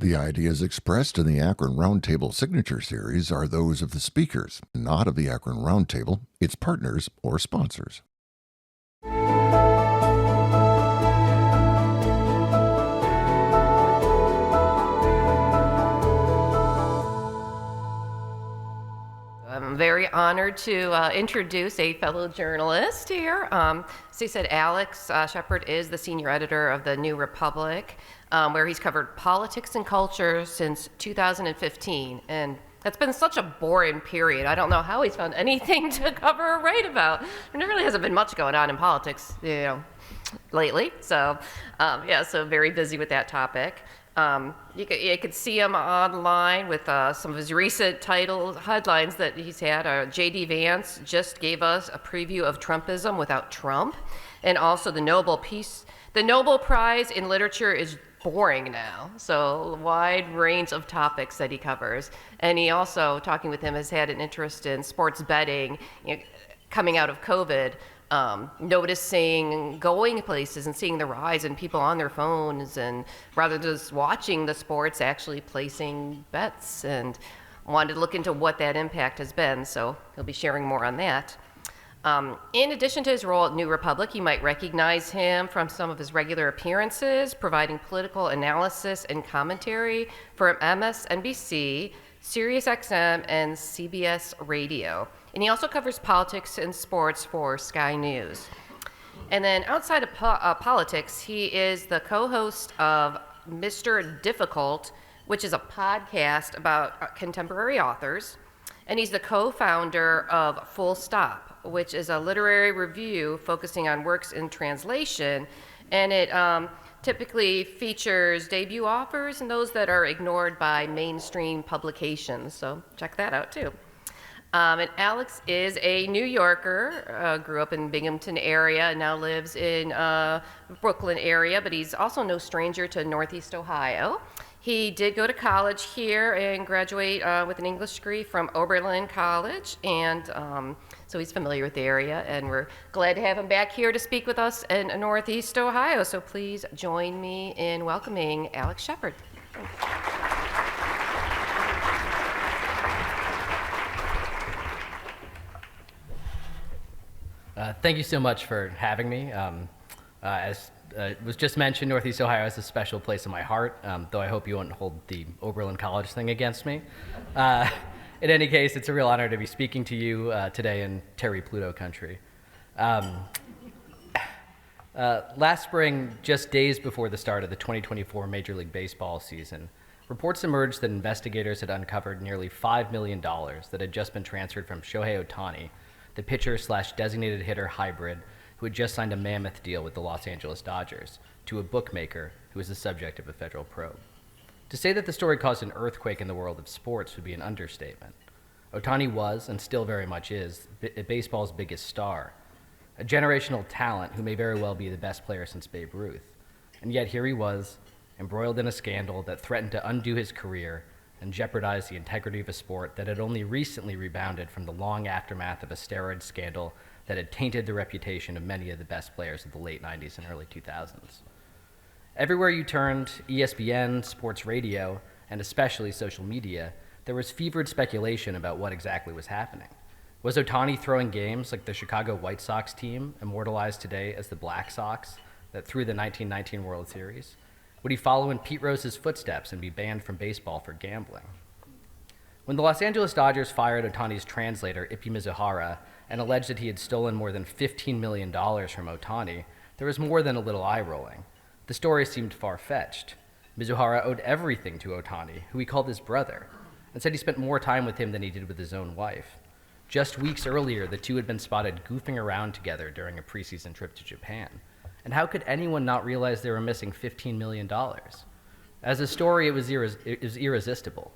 The ideas expressed in the Akron Roundtable Signature Series are those of the speakers, not of the Akron Roundtable, its partners, or sponsors. I'm very honored to introduce a fellow journalist here. As he said, Alex Shephard is the senior editor of the New Republic, where he's covered politics and culture since 2015. And that's been such a boring period. I don't know how he's found anything to cover or write about. There really hasn't been much going on in politics, lately. So, so very busy with that topic. You could see him online with some of his recent headlines that he's had. J.D. Vance just gave us a preview of Trumpism without Trump, and also the Nobel Prize in Literature is boring now. So wide range of topics that he covers, and he also, talking with him, has had an interest in sports betting, coming out of COVID. Noticing going places and seeing the rise in people on their phones, and rather than just watching the sports, actually placing bets, and wanted to look into what that impact has been, so he'll be sharing more on that. In addition to his role at New Republic, you might recognize him from some of his regular appearances, providing political analysis and commentary for MSNBC, SiriusXM, and CBS Radio. And he also covers politics and sports for Sky News. And then outside of politics, he is the co-host of Mr. Difficult, which is a podcast about contemporary authors. And he's the co-founder of Full Stop, which is a literary review focusing on works in translation. And it typically features debut authors and those that are ignored by mainstream publications. So check that out too. And Alex is a New Yorker, grew up in Binghamton area, and now lives in Brooklyn area, but he's also no stranger to Northeast Ohio. He did go to college here and graduate with an English degree from Oberlin College, and so he's familiar with the area, and we're glad to have him back here to speak with us in Northeast Ohio. So please join me in welcoming Alex Shephard. Thank you so much for having me. As was just mentioned, Northeast Ohio is a special place in my heart, though I hope you won't hold the Oberlin College thing against me. In any case, it's a real honor to be speaking to you today in Terry Pluto country. Last spring, just days before the start of the 2024 Major League Baseball season, reports emerged that investigators had uncovered nearly $5 million that had just been transferred from Shohei Ohtani, the pitcher/designated hitter hybrid who had just signed a mammoth deal with the Los Angeles Dodgers, to a bookmaker who was the subject of a federal probe. To say that the story caused an earthquake in the world of sports would be an understatement. Ohtani was, and still very much is, baseball's biggest star, a generational talent who may very well be the best player since Babe Ruth. And yet here he was, embroiled in a scandal that threatened to undo his career and jeopardize the integrity of a sport that had only recently rebounded from the long aftermath of a steroid scandal that had tainted the reputation of many of the best players of the late 90s and early 2000s. Everywhere you turned, ESPN, sports radio, and especially social media, there was fevered speculation about what exactly was happening. Was Ohtani throwing games like the Chicago White Sox team, immortalized today as the Black Sox, that threw the 1919 World Series? Would he follow in Pete Rose's footsteps and be banned from baseball for gambling? When the Los Angeles Dodgers fired Ohtani's translator, Ippy Mizuhara, and alleged that he had stolen more than $15 million from Ohtani, there was more than a little eye-rolling. The story seemed far-fetched. Mizuhara owed everything to Ohtani, who he called his brother, and said he spent more time with him than he did with his own wife. Just weeks earlier, the two had been spotted goofing around together during a preseason trip to Japan. And how could anyone not realize they were missing $15 million? As a story, it was irresistible.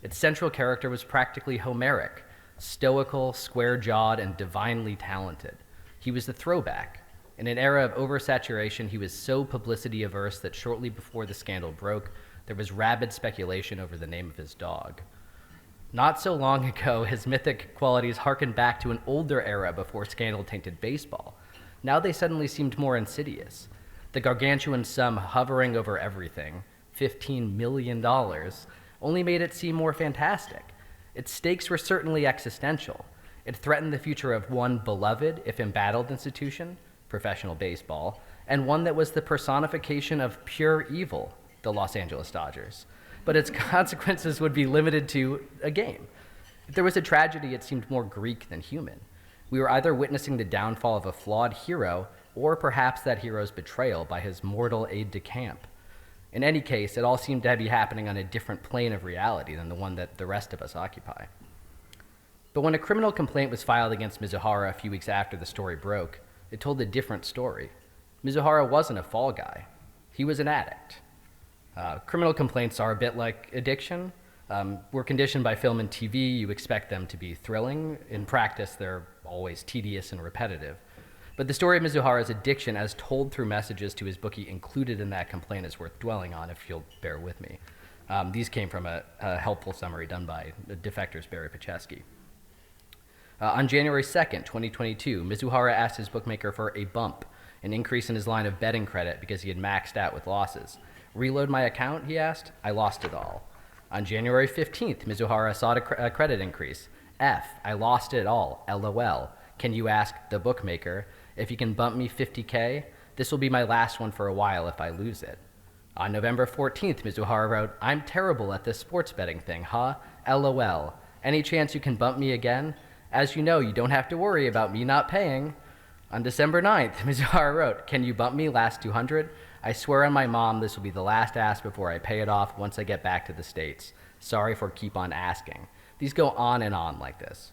Its central character was practically Homeric, stoical, square-jawed, and divinely talented. He was the throwback. In an era of oversaturation, he was so publicity-averse that shortly before the scandal broke, there was rabid speculation over the name of his dog. Not so long ago, his mythic qualities harkened back to an older era before scandal-tainted baseball. Now they suddenly seemed more insidious. The gargantuan sum hovering over everything, $15 million, only made it seem more fantastic. Its stakes were certainly existential. It threatened the future of one beloved, if embattled, institution, professional baseball, and one that was the personification of pure evil, the Los Angeles Dodgers. But its consequences would be limited to a game. If there was a tragedy, it seemed more Greek than human. We were either witnessing the downfall of a flawed hero, or perhaps that hero's betrayal by his mortal aide-de-camp. In any case, it all seemed to be happening on a different plane of reality than the one that the rest of us occupy. But when a criminal complaint was filed against Mizuhara a few weeks after the story broke, it told a different story. Mizuhara wasn't a fall guy. He was an addict. Criminal complaints are a bit like addiction. We're conditioned by film and TV. You expect them to be thrilling. In practice, they're always tedious and repetitive. But the story of Mizuhara's addiction, as told through messages to his bookie included in that complaint, is worth dwelling on, if you'll bear with me. These came from a helpful summary done by Defector's Barry Pacheski. On January 2nd, 2022, Mizuhara asked his bookmaker for a bump, an increase in his line of betting credit because he had maxed out with losses. Reload my account, he asked. I lost it all. On January 15th, Mizuhara sought a credit increase. I lost it all, LOL. Can you ask the bookmaker if you can bump me $50K? This will be my last one for a while if I lose it. On November 14th, Mizuhara wrote, I'm terrible at this sports betting thing, huh? LOL. Any chance you can bump me again? As you know, you don't have to worry about me not paying. On December 9th, Mizuhara wrote, can you bump me last 200? I swear on my mom this will be the last ask before I pay it off once I get back to the States. Sorry for keep on asking. These go on and on like this.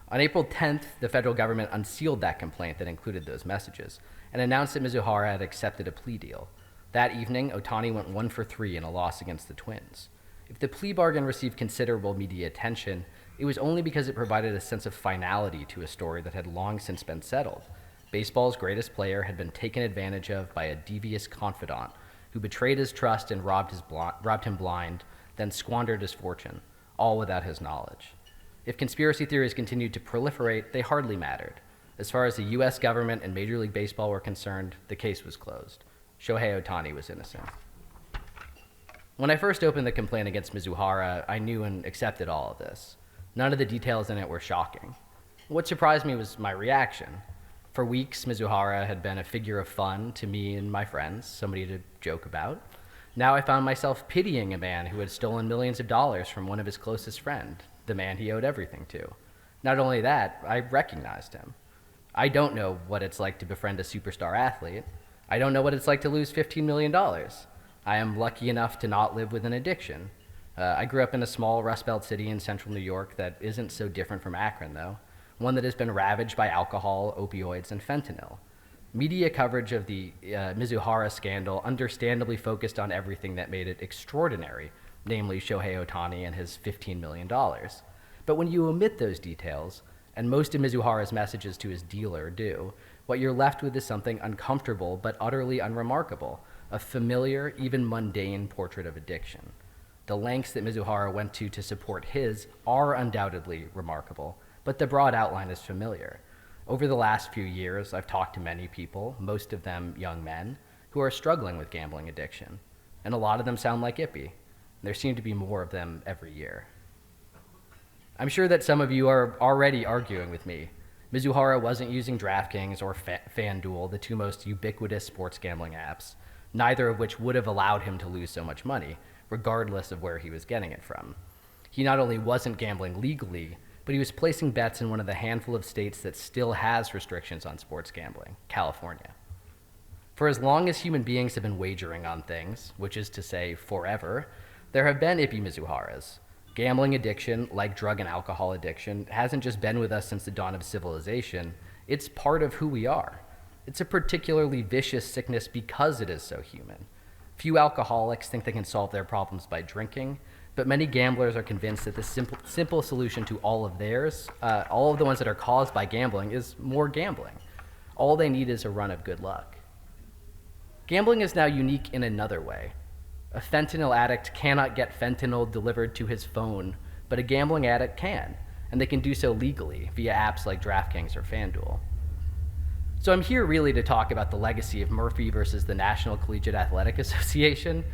On April 10th, the federal government unsealed that complaint that included those messages and announced that Mizuhara had accepted a plea deal. That evening, Ohtani went 1 for 3 in a loss against the Twins. If the plea bargain received considerable media attention, it was only because it provided a sense of finality to a story that had long since been settled. Baseball's greatest player had been taken advantage of by a devious confidant who betrayed his trust and robbed him blind, then squandered his fortune, all without his knowledge. If conspiracy theories continued to proliferate, they hardly mattered. As far as the U.S. government and Major League Baseball were concerned, the case was closed. Shohei Ohtani was innocent. When I first opened the complaint against Mizuhara, I knew and accepted all of this. None of the details in it were shocking. What surprised me was my reaction. For weeks, Mizuhara had been a figure of fun to me and my friends, somebody to joke about. Now I found myself pitying a man who had stolen millions of dollars from one of his closest friends, the man he owed everything to. Not only that, I recognized him. I don't know what it's like to befriend a superstar athlete. I don't know what it's like to lose $15 million. I am lucky enough to not live with an addiction. I grew up in a small Rust Belt city in central New York that isn't so different from Akron, though, one that has been ravaged by alcohol, opioids, and fentanyl. Media coverage of the Mizuhara scandal understandably focused on everything that made it extraordinary, namely Shohei Ohtani and his $15 million. But when you omit those details, and most of Mizuhara's messages to his dealer do, what you're left with is something uncomfortable but utterly unremarkable, a familiar, even mundane portrait of addiction. The lengths that Mizuhara went to support his are undoubtedly remarkable, but the broad outline is familiar. Over the last few years, I've talked to many people, most of them young men, who are struggling with gambling addiction, and a lot of them sound like Ippy. There seem to be more of them every year. I'm sure that some of you are already arguing with me. Mizuhara wasn't using DraftKings or FanDuel, the two most ubiquitous sports gambling apps, neither of which would have allowed him to lose so much money, regardless of where he was getting it from. He not only wasn't gambling legally, but he was placing bets in one of the handful of states that still has restrictions on sports gambling, California. For as long as human beings have been wagering on things, which is to say forever, there have been Ippy Mizuharas. Gambling addiction, like drug and alcohol addiction, hasn't just been with us since the dawn of civilization, it's part of who we are. It's a particularly vicious sickness because it is so human. Few alcoholics think they can solve their problems by drinking, but many gamblers are convinced that the simple solution to all of theirs, all of the ones that are caused by gambling, is more gambling. All they need is a run of good luck. Gambling is now unique in another way. A fentanyl addict cannot get fentanyl delivered to his phone, but a gambling addict can, and they can do so legally via apps like DraftKings or FanDuel. So I'm here really to talk about the legacy of Murphy versus the National Collegiate Athletic Association.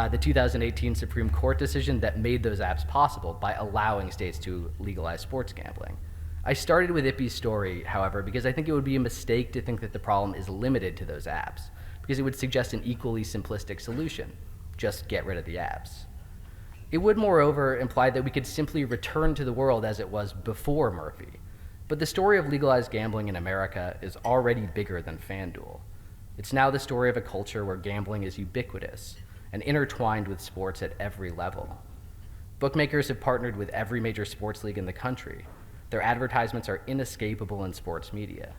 the 2018 Supreme Court decision that made those apps possible by allowing states to legalize sports gambling. I started with Ippy's story, however, because I think it would be a mistake to think that the problem is limited to those apps, because it would suggest an equally simplistic solution: just get rid of the apps. It would, moreover, imply that we could simply return to the world as it was before Murphy. But the story of legalized gambling in America is already bigger than FanDuel. It's now the story of a culture where gambling is ubiquitous and intertwined with sports at every level. Bookmakers have partnered with every major sports league in the country. Their advertisements are inescapable in sports media.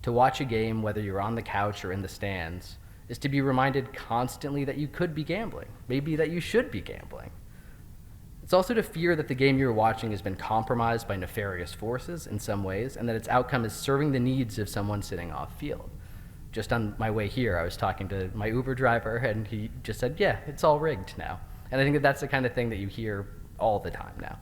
To watch a game, whether you're on the couch or in the stands, is to be reminded constantly that you could be gambling, maybe that you should be gambling. It's also to fear that the game you're watching has been compromised by nefarious forces in some ways, and that its outcome is serving the needs of someone sitting off field. Just on my way here, I was talking to my Uber driver, and he just said, yeah, it's all rigged now. And I think that that's the kind of thing that you hear all the time now.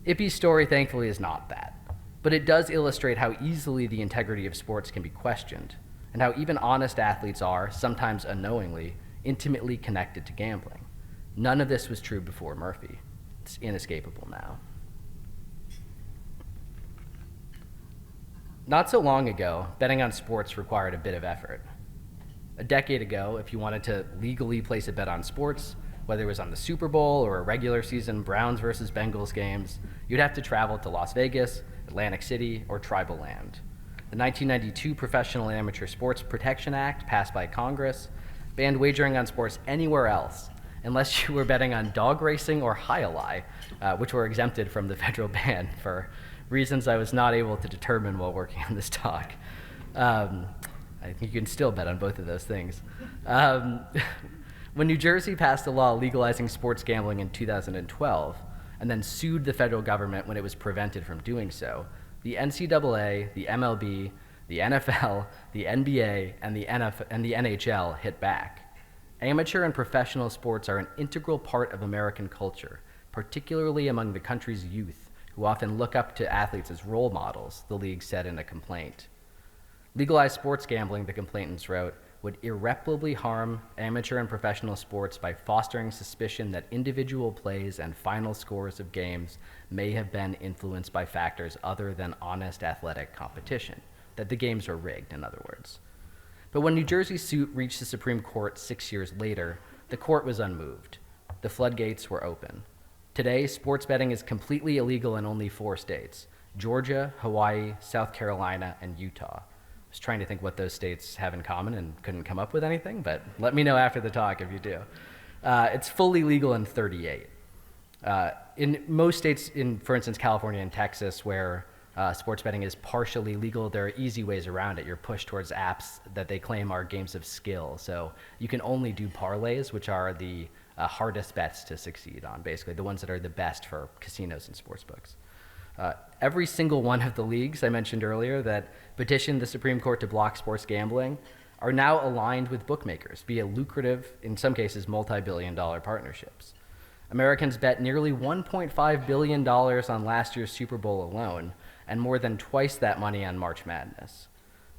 Ippy's story, thankfully, is not that. But it does illustrate how easily the integrity of sports can be questioned, and how even honest athletes are, sometimes unknowingly, intimately connected to gambling. None of this was true before Murphy. It's inescapable now. Not so long ago, betting on sports required a bit of effort. A decade ago, if you wanted to legally place a bet on sports, whether it was on the Super Bowl or a regular season Browns versus Bengals games, you'd have to travel to Las Vegas, Atlantic City, or tribal land. The 1992 Professional and Amateur Sports Protection Act, passed by Congress, banned wagering on sports anywhere else, unless you were betting on dog racing or jai-alai, which were exempted from the federal ban for reasons I was not able to determine while working on this talk. I think you can still bet on both of those things. When New Jersey passed a law legalizing sports gambling in 2012, and then sued the federal government when it was prevented from doing so, the NCAA, the MLB, the NFL, the NBA, and the NHL hit back. Amateur and professional sports are an integral part of American culture, particularly among the country's youth, who often look up to athletes as role models, the league said in a complaint. Legalized sports gambling, the complainants wrote, would irreparably harm amateur and professional sports by fostering suspicion that individual plays and final scores of games may have been influenced by factors other than honest athletic competition, that the games are rigged, in other words. But when New Jersey's suit reached the Supreme Court 6 years later, the court was unmoved. The floodgates were open. Today, sports betting is completely illegal in only 4 states: Georgia, Hawaii, South Carolina, and Utah. I was trying to think what those states have in common and couldn't come up with anything, but let me know after the talk if you do. It's fully legal in 38. In most states, for instance, California and Texas, where sports betting is partially legal, there are easy ways around it. You're pushed towards apps that they claim are games of skill. So you can only do parlays, which are the hardest bets to succeed on, basically, the ones that are the best for casinos and sports books. Every single one of the leagues I mentioned earlier that petitioned the Supreme Court to block sports gambling are now aligned with bookmakers via lucrative, in some cases, multi-billion-dollar partnerships. Americans bet nearly $1.5 billion on last year's Super Bowl alone, and more than twice that money on March Madness.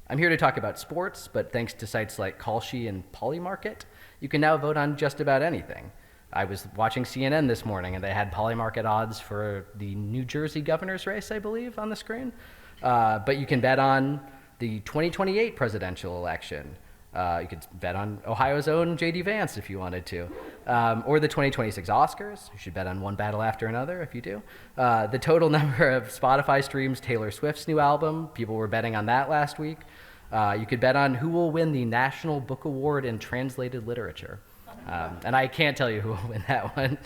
I'm here to talk about sports, but thanks to sites like Kalshi and Polymarket, you can now vote on just about anything. I was watching CNN this morning, and they had Polymarket odds for the New Jersey governor's race, I believe, on the screen. But you can bet on the 2028 presidential election. You could bet on Ohio's own J.D. Vance if you wanted to. Or the 2026 Oscars. You should bet on one battle after another if you do. The total number of Spotify streams Taylor Swift's new album. People were betting on that last week. You could bet on who will win the National Book Award in Translated Literature. And I can't tell you who will win that one.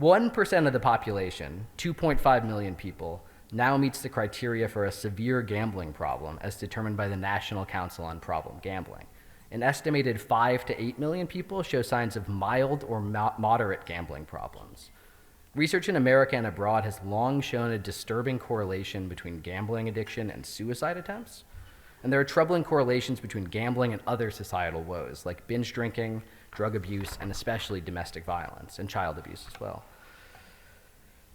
1% of the population, 2.5 million people, now meets the criteria for a severe gambling problem as determined by the National Council on Problem Gambling. An estimated 5 to 8 million people show signs of mild or moderate gambling problems. Research in America and abroad has long shown a disturbing correlation between gambling addiction and suicide attempts. And there are troubling correlations between gambling and other societal woes, like binge drinking, drug abuse, and especially domestic violence, and child abuse as well.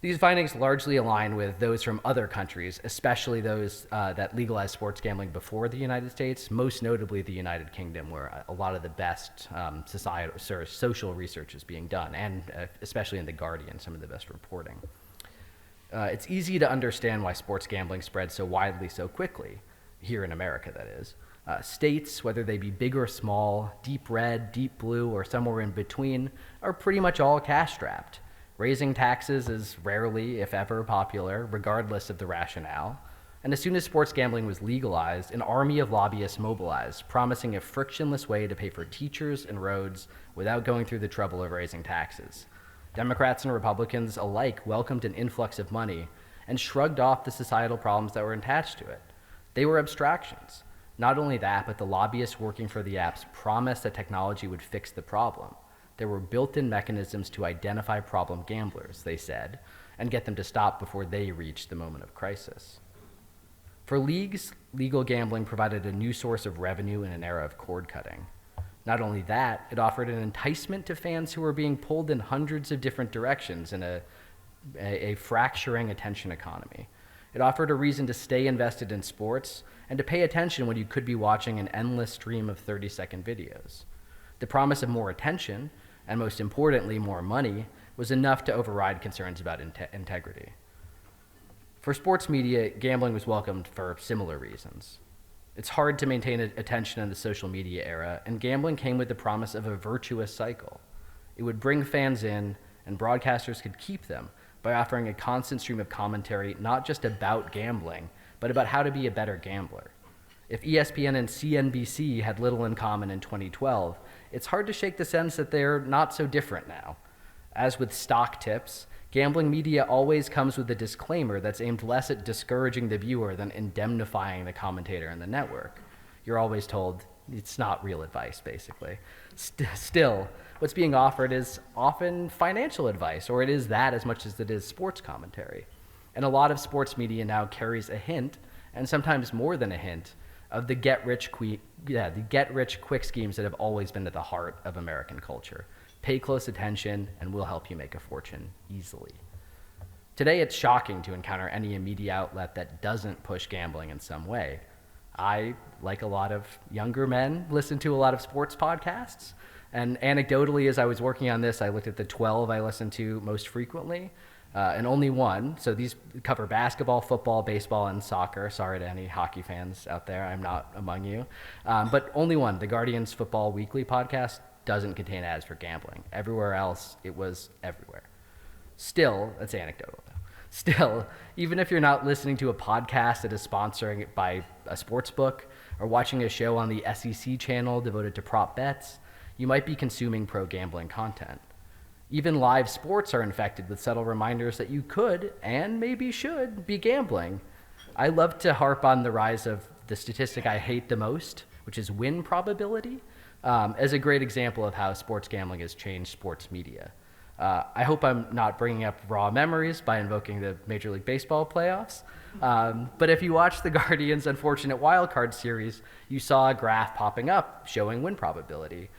These findings largely align with those from other countries, especially those that legalized sports gambling before the United States, most notably the United Kingdom, where a lot of the best social research is being done, and especially in The Guardian, some of the best reporting. It's easy to understand why sports gambling spread so widely so quickly, here in America, that is. States, whether they be big or small, deep red, deep blue, or somewhere in between, are pretty much all cash-strapped. Raising taxes is rarely, if ever, popular, regardless of the rationale. And as soon as sports gambling was legalized, an army of lobbyists mobilized, promising a frictionless way to pay for teachers and roads without going through the trouble of raising taxes. Democrats and Republicans alike welcomed an influx of money and shrugged off the societal problems that were attached to it. They were abstractions. Not only that, but the lobbyists working for the apps promised that technology would fix the problem. There were built-in mechanisms to identify problem gamblers, they said, and get them to stop before they reached the moment of crisis. For leagues, legal gambling provided a new source of revenue in an era of cord cutting. Not only that, it offered an enticement to fans who were being pulled in hundreds of different directions in a fracturing attention economy. It offered a reason to stay invested in sports and to pay attention when you could be watching an endless stream of 30-second videos. The promise of more attention, and most importantly, more money, was enough to override concerns about integrity. For sports media, gambling was welcomed for similar reasons. It's hard to maintain attention in the social media era, and gambling came with the promise of a virtuous cycle. It would bring fans in, and broadcasters could keep them by offering a constant stream of commentary not just about gambling, but about how to be a better gambler. If ESPN and CNBC had little in common in 2012, it's hard to shake the sense that they're not so different now. As with stock tips, gambling media always comes with a disclaimer that's aimed less at discouraging the viewer than indemnifying the commentator and the network. You're always told it's not real advice, basically. Still, what's being offered is often financial advice, or it is that as much as it is sports commentary. And a lot of sports media now carries a hint, and sometimes more than a hint, of the get-rich-quick schemes that have always been at the heart of American culture. Pay close attention, and we'll help you make a fortune easily. Today, it's shocking to encounter any media outlet that doesn't push gambling in some way. I, like a lot of younger men, listen to a lot of sports podcasts, and anecdotally, as I was working on this, I looked at the 12 I listen to most frequently, and only one. So these cover basketball, football, baseball, and soccer. Sorry to any hockey fans out there, I'm not among you. But only one, the Guardian's Football Weekly podcast, doesn't contain ads for gambling. Everywhere else, it was everywhere. Still, that's anecdotal though. Still, even if you're not listening to a podcast that is sponsoring it by a sports book or watching a show on the SEC channel devoted to prop bets, you might be consuming pro-gambling content. Even live sports are infected with subtle reminders that you could, and maybe should, be gambling. I love to harp on the rise of the statistic I hate the most, which is win probability, as a great example of how sports gambling has changed sports media. I hope I'm not bringing up raw memories by invoking the Major League Baseball playoffs, but if you watched the Guardian's Unfortunate Wildcard series, you saw a graph popping up showing win probability.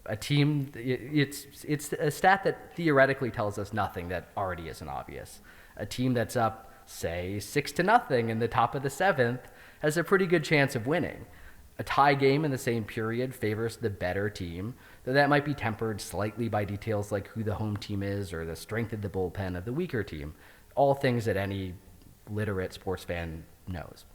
A team, it's a stat that theoretically tells us nothing that already isn't obvious. A team that's up, say, 6-0 in the top of the 7th has a pretty good chance of winning. A tie game in the same period favors the better team, though that might be tempered slightly by details like who the home team is or the strength of the bullpen of the weaker team, all things that any literate sports fan knows.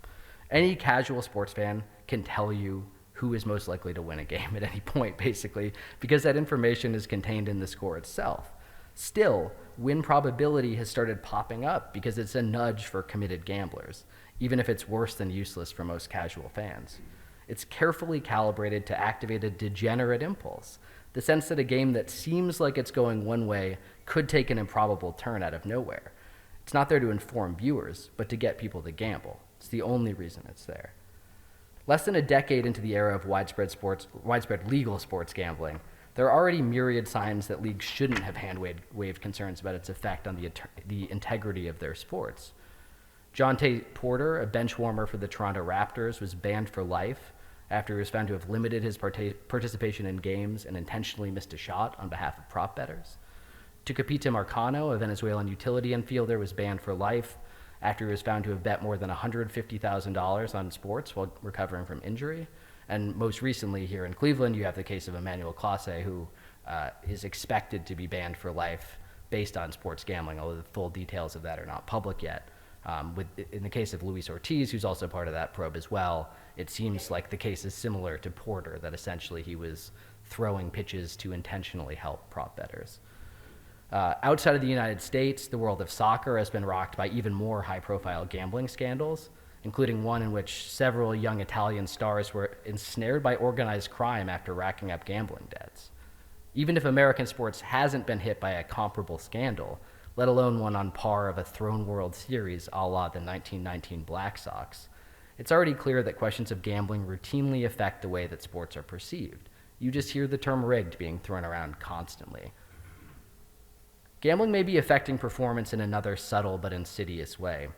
Any casual sports fan can tell you who is most likely to win a game at any point, basically, because that information is contained in the score itself. Still, win probability has started popping up because it's a nudge for committed gamblers, even if it's worse than useless for most casual fans. It's carefully calibrated to activate a degenerate impulse, the sense that a game that seems like it's going one way could take an improbable turn out of nowhere. It's not there to inform viewers, but to get people to gamble. It's the only reason it's there. Less than a decade into the era of widespread legal sports gambling, there are already myriad signs that leagues shouldn't have hand-waved concerns about its effect on the integrity of their sports. John Tate Porter, a bench warmer for the Toronto Raptors, was banned for life after he was found to have limited his participation in games and intentionally missed a shot on behalf of prop bettors. Tucapita Marcano, a Venezuelan utility infielder, was banned for life after he was found to have bet more than $150,000 on sports while recovering from injury. And most recently here in Cleveland, you have the case of Emmanuel Clase, who is expected to be banned for life based on sports gambling, although the full details of that are not public yet. In the case of Luis Ortiz, who's also part of that probe as well, it seems like the case is similar to Porter, that essentially he was throwing pitches to intentionally help prop bettors. Outside of the United States, the world of soccer has been rocked by even more high-profile gambling scandals, including one in which several young Italian stars were ensnared by organized crime after racking up gambling debts. Even if American sports hasn't been hit by a comparable scandal, let alone one on par of a thrown World Series a la the 1919 Black Sox, it's already clear that questions of gambling routinely affect the way that sports are perceived. You just hear the term rigged being thrown around constantly. Gambling may be affecting performance in another subtle but insidious way.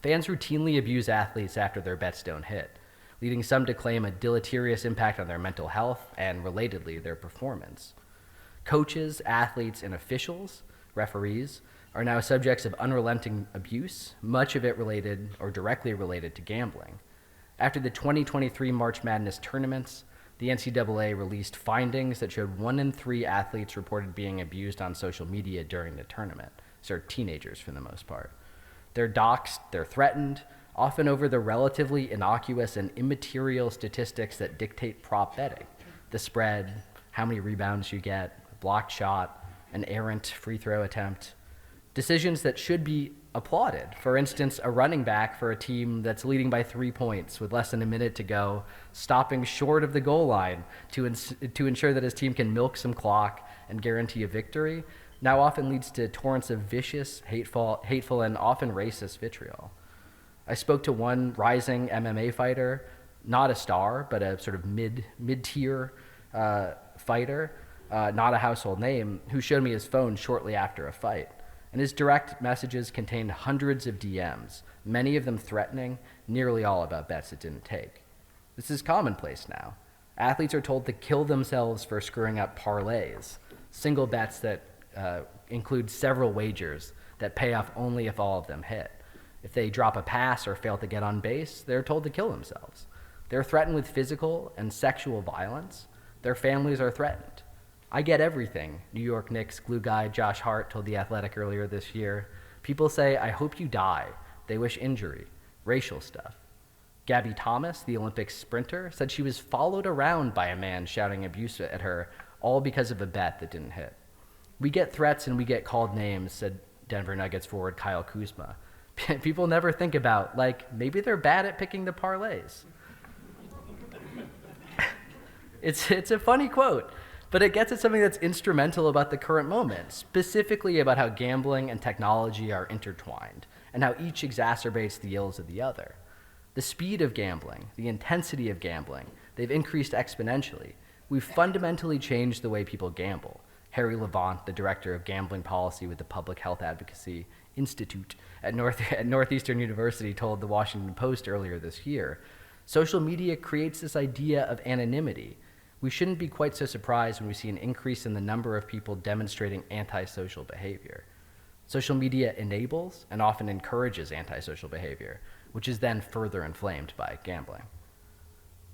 Fans routinely abuse athletes after their bets don't hit, leading some to claim a deleterious impact on their mental health and, relatedly, their performance. Coaches, athletes, and officials, referees, are now subjects of unrelenting abuse, much of it related or directly related to gambling. After the 2023 March Madness tournaments, the NCAA released findings that showed 1 in 3 athletes reported being abused on social media during the tournament. These are teenagers for the most part. They're doxxed, they're threatened, often over the relatively innocuous and immaterial statistics that dictate prop betting. The spread, how many rebounds you get, a blocked shot, an errant free throw attempt. Decisions that should be applauded. For instance, a running back for a team that's leading by 3 points with less than a minute to go, stopping short of the goal line to ensure that his team can milk some clock and guarantee a victory, now often leads to torrents of vicious, hateful, and often racist vitriol. I spoke to one rising MMA fighter, not a star, but a sort of mid-tier fighter, not a household name, who showed me his phone shortly after a fight. And his direct messages contained hundreds of DMs, many of them threatening, nearly all about bets it didn't take. This is commonplace now. Athletes are told to kill themselves for screwing up parlays, single bets that include several wagers that pay off only if all of them hit. If they drop a pass or fail to get on base, they're told to kill themselves. They're threatened with physical and sexual violence. Their families are threatened. I get everything, New York Knicks glue guy Josh Hart told The Athletic earlier this year. People say, I hope you die. They wish injury, racial stuff. Gabby Thomas, the Olympic sprinter, said she was followed around by a man shouting abuse at her, all because of a bet that didn't hit. We get threats and we get called names, said Denver Nuggets forward Kyle Kuzma. People never think about, maybe they're bad at picking the parlays. It's a funny quote, but it gets at something that's instrumental about the current moment, specifically about how gambling and technology are intertwined, and how each exacerbates the ills of the other. The speed of gambling, the intensity of gambling, they've increased exponentially. We've fundamentally changed the way people gamble. Harry Levant, the director of gambling policy with the Public Health Advocacy Institute at Northeastern University, told the Washington Post earlier this year, social media creates this idea of anonymity. We shouldn't be quite so surprised when we see an increase in the number of people demonstrating antisocial behavior. Social media enables and often encourages antisocial behavior, which is then further inflamed by gambling.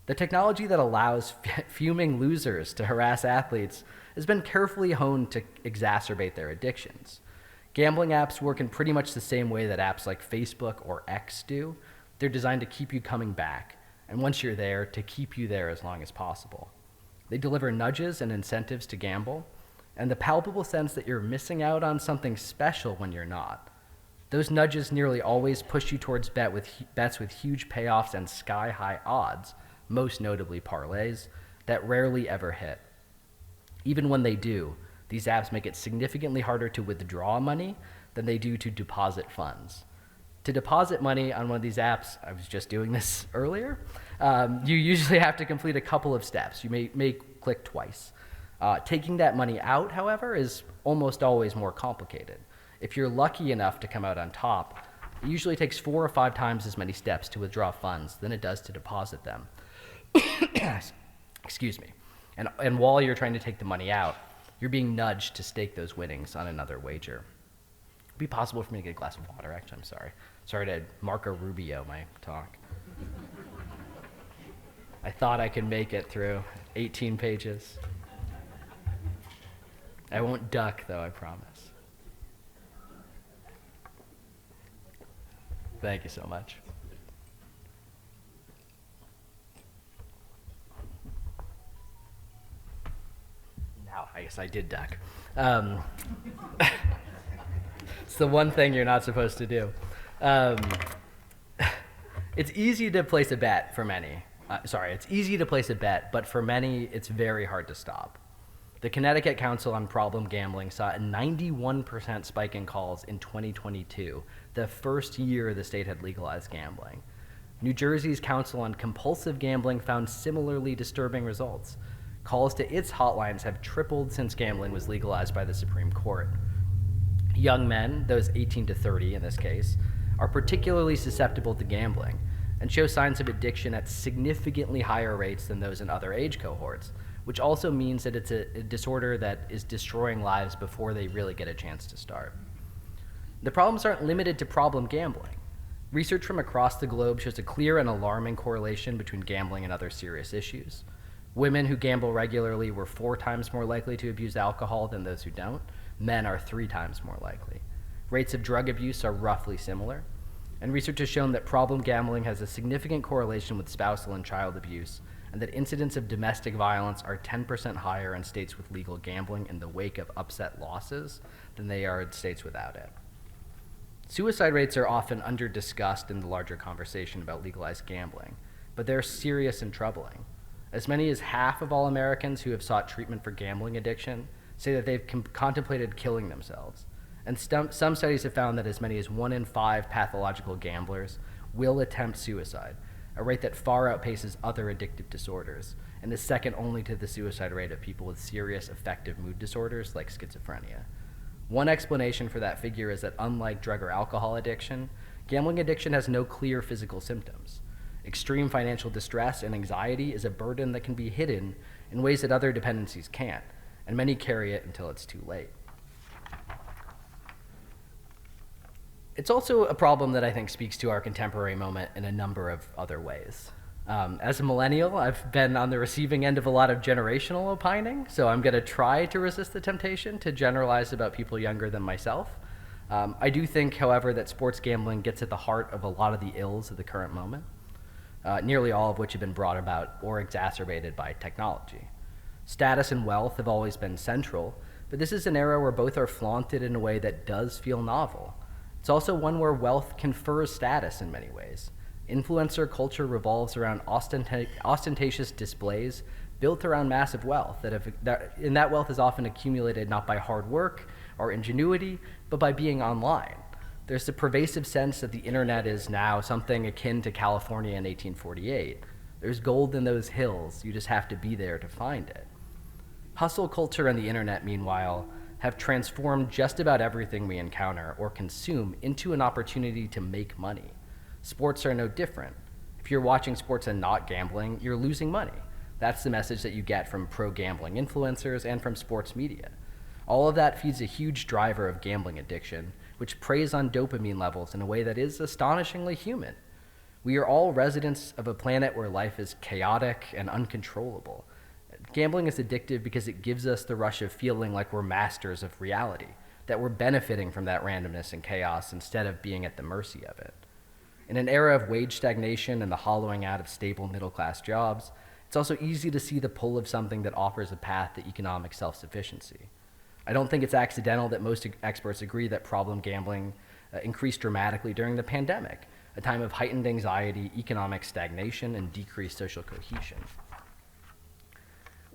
The technology that allows fuming losers to harass athletes has been carefully honed to exacerbate their addictions. Gambling apps work in pretty much the same way that apps like Facebook or X do. They're designed to keep you coming back, and once you're there, to keep you there as long as possible. They deliver nudges and incentives to gamble, and the palpable sense that you're missing out on something special when you're not. Those nudges nearly always push you towards bets with huge payoffs and sky-high odds, most notably parlays, that rarely ever hit. Even when they do, these apps make it significantly harder to withdraw money than they do to deposit funds. To deposit money on one of these apps, I was just doing this earlier, you usually have to complete a couple of steps. You may click twice. Taking that money out, however, is almost always more complicated. If you're lucky enough to come out on top, it usually takes 4 or 5 times as many steps to withdraw funds than it does to deposit them. Excuse me. And while you're trying to take the money out, you're being nudged to stake those winnings on another wager. It'd be possible for me to get a glass of water, actually, I'm sorry. Sorry to Marco Rubio my talk. I thought I could make it through 18 pages. I won't duck, though, I promise. Thank you so much. Now, I guess I did duck. It's the one thing you're not supposed to do. It's easy to place a bet for many. It's easy to place a bet, but for many, it's very hard to stop. The Connecticut Council on Problem Gambling saw a 91% spike in calls in 2022, the first year the state had legalized gambling. New Jersey's Council on Compulsive Gambling found similarly disturbing results. Calls to its hotlines have tripled since gambling was legalized by the Supreme Court. Young men, those 18 to 30 in this case, are particularly susceptible to gambling and show signs of addiction at significantly higher rates than those in other age cohorts, which also means that it's a disorder that is destroying lives before they really get a chance to start. The problems aren't limited to problem gambling. Research from across the globe shows a clear and alarming correlation between gambling and other serious issues. Women who gamble regularly were 4 times more likely to abuse alcohol than those who don't. Men are 3 times more likely. Rates of drug abuse are roughly similar. And research has shown that problem gambling has a significant correlation with spousal and child abuse, and that incidents of domestic violence are 10% higher in states with legal gambling in the wake of upset losses than they are in states without it. Suicide rates are often under-discussed in the larger conversation about legalized gambling, but they're serious and troubling. As many as half of all Americans who have sought treatment for gambling addiction say that they've contemplated killing themselves. And some studies have found that as many as 1 in 5 pathological gamblers will attempt suicide, a rate that far outpaces other addictive disorders, and is second only to the suicide rate of people with serious affective mood disorders like schizophrenia. One explanation for that figure is that unlike drug or alcohol addiction, gambling addiction has no clear physical symptoms. Extreme financial distress and anxiety is a burden that can be hidden in ways that other dependencies can't, and many carry it until it's too late. It's also a problem that I think speaks to our contemporary moment in a number of other ways. As a millennial, I've been on the receiving end of a lot of generational opining, so I'm going to try to resist the temptation to generalize about people younger than myself. I do think, however, that sports gambling gets at the heart of a lot of the ills of the current moment, nearly all of which have been brought about or exacerbated by technology. Status and wealth have always been central, but this is an era where both are flaunted in a way that does feel novel. It's also one where wealth confers status in many ways. Influencer culture revolves around ostentatious displays built around massive wealth, and that wealth is often accumulated not by hard work or ingenuity, but by being online. There's the pervasive sense that the internet is now something akin to California in 1848. There's gold in those hills, you just have to be there to find it. Hustle culture and the internet, meanwhile, have transformed just about everything we encounter or consume into an opportunity to make money. Sports are no different. If you're watching sports and not gambling, you're losing money. That's the message that you get from pro-gambling influencers and from sports media. All of that feeds a huge driver of gambling addiction, which preys on dopamine levels in a way that is astonishingly human. We are all residents of a planet where life is chaotic and uncontrollable. Gambling is addictive because it gives us the rush of feeling like we're masters of reality, that we're benefiting from that randomness and chaos instead of being at the mercy of it. In an era of wage stagnation and the hollowing out of stable middle-class jobs, it's also easy to see the pull of something that offers a path to economic self-sufficiency. I don't think it's accidental that most experts agree that problem gambling increased dramatically during the pandemic, a time of heightened anxiety, economic stagnation, and decreased social cohesion.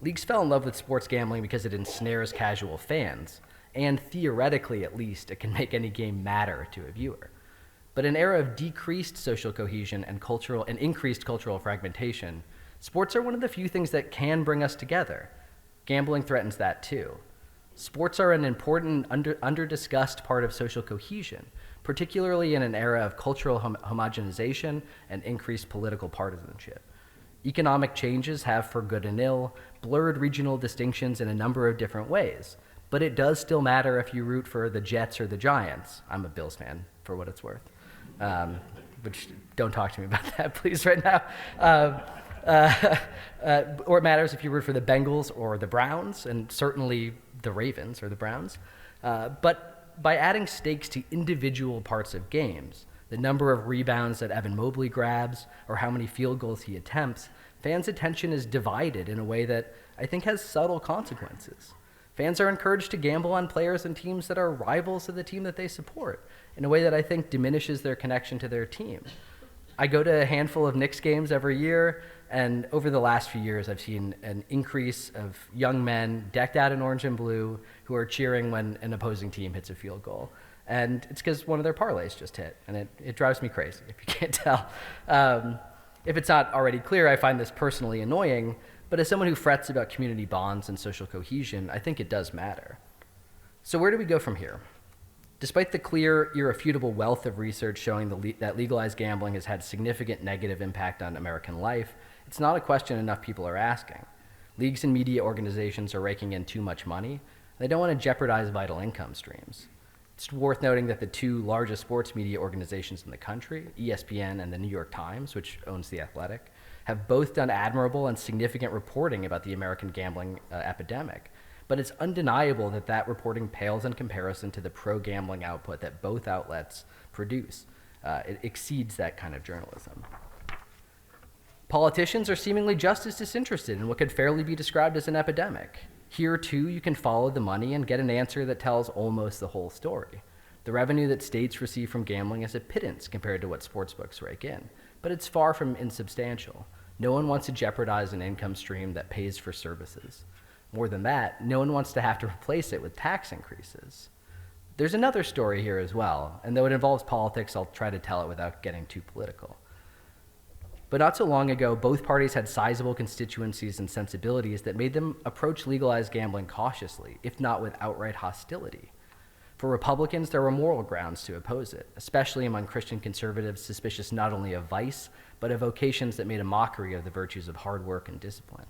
Leagues fell in love with sports gambling because it ensnares casual fans, and theoretically at least, it can make any game matter to a viewer. But in an era of decreased social cohesion and increased cultural fragmentation, sports are one of the few things that can bring us together. Gambling threatens that too. Sports are an important, under-discussed part of social cohesion, particularly in an era of cultural homogenization and increased political partisanship. Economic changes have, for good and ill, blurred regional distinctions in a number of different ways, but it does still matter if you root for the Jets or the Giants. I'm a Bills fan, for what it's worth. Which, don't talk to me about that, please, right now. Or it matters if you root for the Bengals or the Browns, and certainly the Ravens or the Browns. But by adding stakes to individual parts of games, the number of rebounds that Evan Mobley grabs or how many field goals he attempts, fans' attention is divided in a way that I think has subtle consequences. Fans are encouraged to gamble on players and teams that are rivals of the team that they support in a way that I think diminishes their connection to their team. I go to a handful of Knicks games every year, and over the last few years, I've seen an increase of young men decked out in orange and blue who are cheering when an opposing team hits a field goal. And it's because one of their parlays just hit, and it drives me crazy, if you can't tell. If it's not already clear, I find this personally annoying, but as someone who frets about community bonds and social cohesion, I think it does matter. So where do we go from here? Despite the clear, irrefutable wealth of research showing that legalized gambling has had significant negative impact on American life, it's not a question enough people are asking. Leagues and media organizations are raking in too much money. They don't want to jeopardize vital income streams. It's worth noting that the two largest sports media organizations in the country, ESPN and the New York Times, which owns The Athletic, have both done admirable and significant reporting about the American gambling epidemic. But it's undeniable that that reporting pales in comparison to the pro-gambling output that both outlets produce. It exceeds that kind of journalism. Politicians are seemingly just as disinterested in what could fairly be described as an epidemic. Here, too, you can follow the money and get an answer that tells almost the whole story. The revenue that states receive from gambling is a pittance compared to what sportsbooks rake in, but it's far from insubstantial. No one wants to jeopardize an income stream that pays for services. More than that, no one wants to have to replace it with tax increases. There's another story here as well, and though it involves politics, I'll try to tell it without getting too political. But not so long ago, both parties had sizable constituencies and sensibilities that made them approach legalized gambling cautiously, if not with outright hostility. For Republicans, there were moral grounds to oppose it, especially among Christian conservatives suspicious not only of vice, but of vocations that made a mockery of the virtues of hard work and discipline.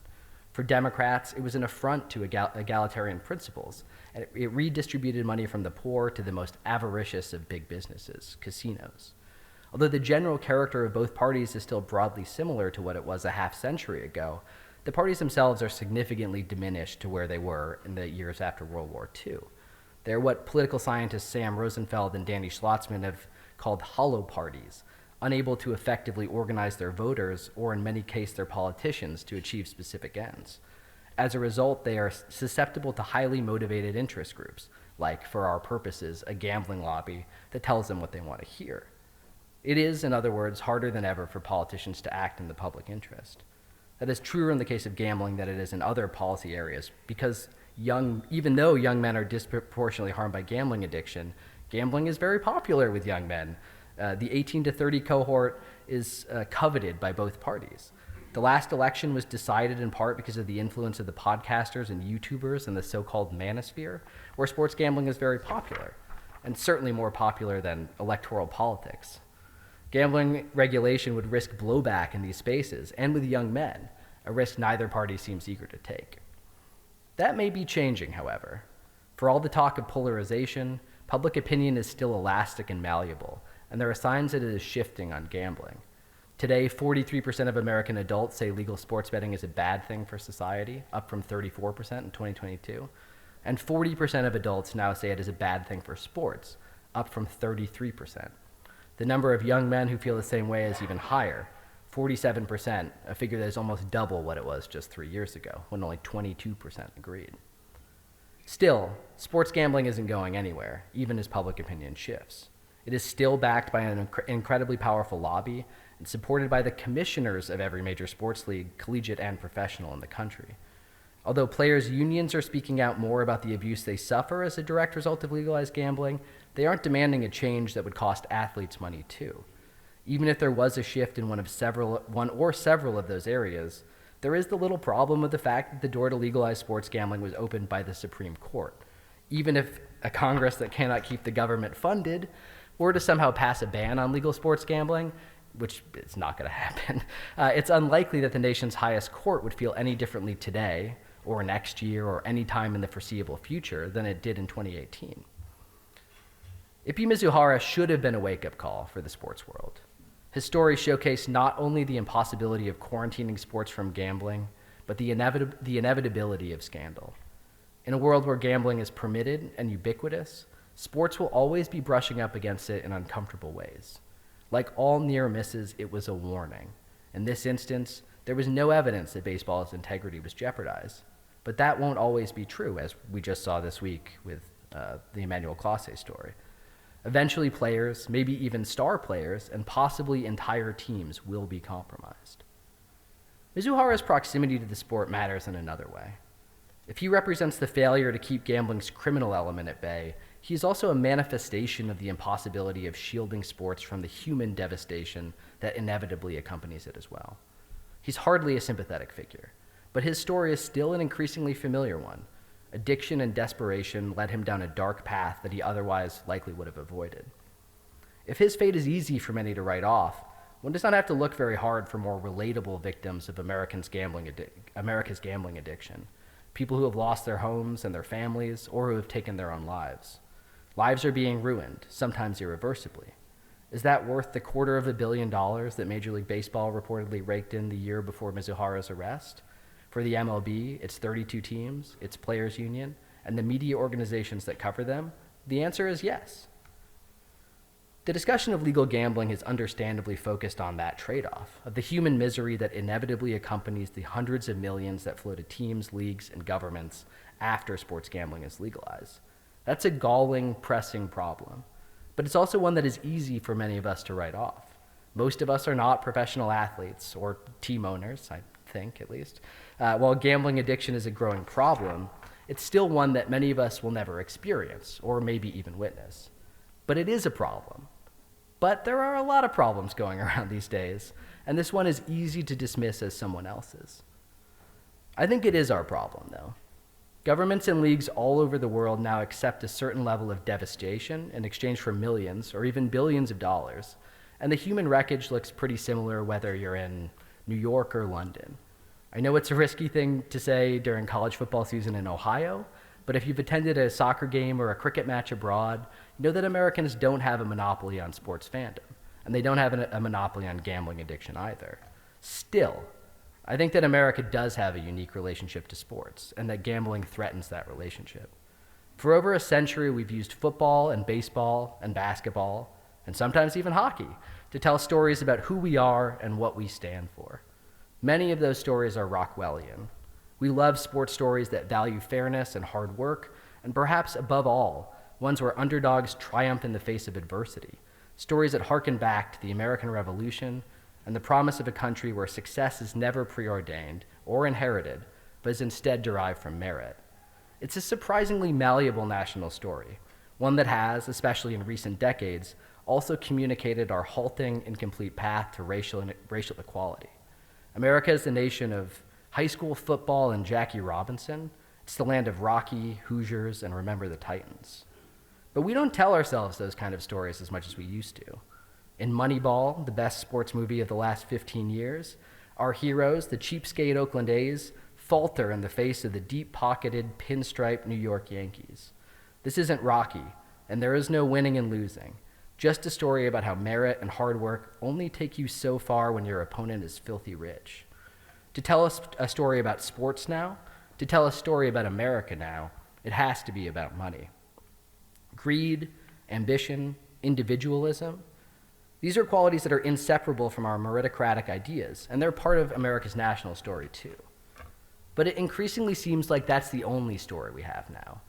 For Democrats, it was an affront to egalitarian principles, and it redistributed money from the poor to the most avaricious of big businesses, casinos. Although the general character of both parties is still broadly similar to what it was a half-century ago, the parties themselves are significantly diminished to where they were in the years after World War II. They're what political scientists Sam Rosenfeld and Danny Schlotzman have called hollow parties, unable to effectively organize their voters, or in many cases their politicians, to achieve specific ends. As a result, they are susceptible to highly motivated interest groups, like, for our purposes, a gambling lobby that tells them what they want to hear. It is, in other words, harder than ever for politicians to act in the public interest. That is truer in the case of gambling than it is in other policy areas, because even though young men are disproportionately harmed by gambling addiction, gambling is very popular with young men. The 18 to 30 cohort is coveted by both parties. The last election was decided in part because of the influence of the podcasters and YouTubers in the so-called manosphere, where sports gambling is very popular, and certainly more popular than electoral politics. Gambling regulation would risk blowback in these spaces, and with young men, a risk neither party seems eager to take. That may be changing, however. For all the talk of polarization, public opinion is still elastic and malleable, and there are signs that it is shifting on gambling. Today, 43% of American adults say legal sports betting is a bad thing for society, up from 34% in 2022. And 40% of adults now say it is a bad thing for sports, up from 33%. The number of young men who feel the same way is even higher, 47%, a figure that is almost double what it was just 3 years ago, when only 22% agreed. Still, sports gambling isn't going anywhere, even as public opinion shifts. It is still backed by an incredibly powerful lobby and supported by the commissioners of every major sports league, collegiate and professional, in the country. Although players' unions are speaking out more about the abuse they suffer as a direct result of legalized gambling, they aren't demanding a change that would cost athletes money too. Even if there was a shift in one or several of those areas, there is the little problem with the fact that the door to legalized sports gambling was opened by the Supreme Court. Even if a Congress that cannot keep the government funded were to somehow pass a ban on legal sports gambling, which is not going to happen, it's unlikely that the nation's highest court would feel any differently today or next year or any time in the foreseeable future than it did in 2018. Ippy Mizuhara should have been a wake-up call for the sports world. His story showcased not only the impossibility of quarantining sports from gambling, but the inevitability of scandal. In a world where gambling is permitted and ubiquitous, sports will always be brushing up against it in uncomfortable ways. Like all near misses, it was a warning. In this instance, there was no evidence that baseball's integrity was jeopardized. But that won't always be true, as we just saw this week with the Emmanuel Clase story. Eventually, players, maybe even star players, and possibly entire teams will be compromised. Mizuhara's proximity to the sport matters in another way. If he represents the failure to keep gambling's criminal element at bay, he is also a manifestation of the impossibility of shielding sports from the human devastation that inevitably accompanies it as well. He's hardly a sympathetic figure, but his story is still an increasingly familiar one. Addiction and desperation led him down a dark path that he otherwise likely would have avoided. If his fate is easy for many to write off, one does not have to look very hard for more relatable victims of America's gambling addiction. People who have lost their homes and their families, or who have taken their own lives. Lives are being ruined, sometimes irreversibly. Is that worth the $250 million that Major League Baseball reportedly raked in the year before Mizuhara's arrest? For the MLB, its 32 teams, its players' union, and the media organizations that cover them, the answer is yes. The discussion of legal gambling has understandably focused on that trade-off, of the human misery that inevitably accompanies the hundreds of millions that flow to teams, leagues, and governments after sports gambling is legalized. That's a galling, pressing problem, but it's also one that is easy for many of us to write off. Most of us are not professional athletes or team owners, I think at least. While gambling addiction is a growing problem, it's still one that many of us will never experience or maybe even witness. But it is a problem. But there are a lot of problems going around these days, and this one is easy to dismiss as someone else's. I think it is our problem, though. Governments and leagues all over the world now accept a certain level of devastation in exchange for millions or even billions of dollars, and the human wreckage looks pretty similar whether you're in New York or London. I know it's a risky thing to say during college football season in Ohio, but if you've attended a soccer game or a cricket match abroad, you know that Americans don't have a monopoly on sports fandom, and they don't have a monopoly on gambling addiction either. Still, I think that America does have a unique relationship to sports, and that gambling threatens that relationship. For over a century, we've used football and baseball and basketball, and sometimes even hockey, to tell stories about who we are and what we stand for. Many of those stories are Rockwellian. We love sports stories that value fairness and hard work, and perhaps above all, ones where underdogs triumph in the face of adversity, stories that harken back to the American Revolution and the promise of a country where success is never preordained or inherited, but is instead derived from merit. It's a surprisingly malleable national story, one that has, especially in recent decades, also communicated our halting, incomplete path to racial equality. America is the nation of high school football and Jackie Robinson. It's the land of Rocky, Hoosiers, and Remember the Titans. But we don't tell ourselves those kind of stories as much as we used to. In Moneyball, the best sports movie of the last 15 years, our heroes, the cheapskate Oakland A's, falter in the face of the deep-pocketed, pinstripe New York Yankees. This isn't Rocky, and there is no winning and losing. Just a story about how merit and hard work only take you so far when your opponent is filthy rich. To tell us a story about sports now, to tell a story about America now, it has to be about money. Greed, ambition, individualism, these are qualities that are inseparable from our meritocratic ideas, and they're part of America's national story too. But it increasingly seems like that's the only story we have now.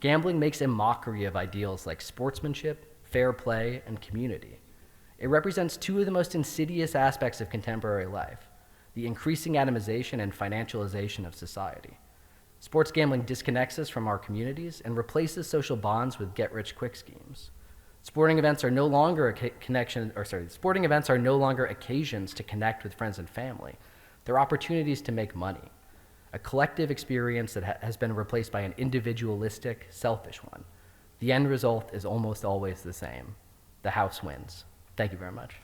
Gambling makes a mockery of ideals like sportsmanship, fair play, and community. It represents two of the most insidious aspects of contemporary life, the increasing atomization and financialization of society. Sports gambling disconnects us from our communities and replaces social bonds with get-rich-quick schemes. Sporting events are no longer occasions to connect with friends and family. They're opportunities to make money, a collective experience that has been replaced by an individualistic, selfish one. The end result is almost always the same. The house wins. Thank you very much.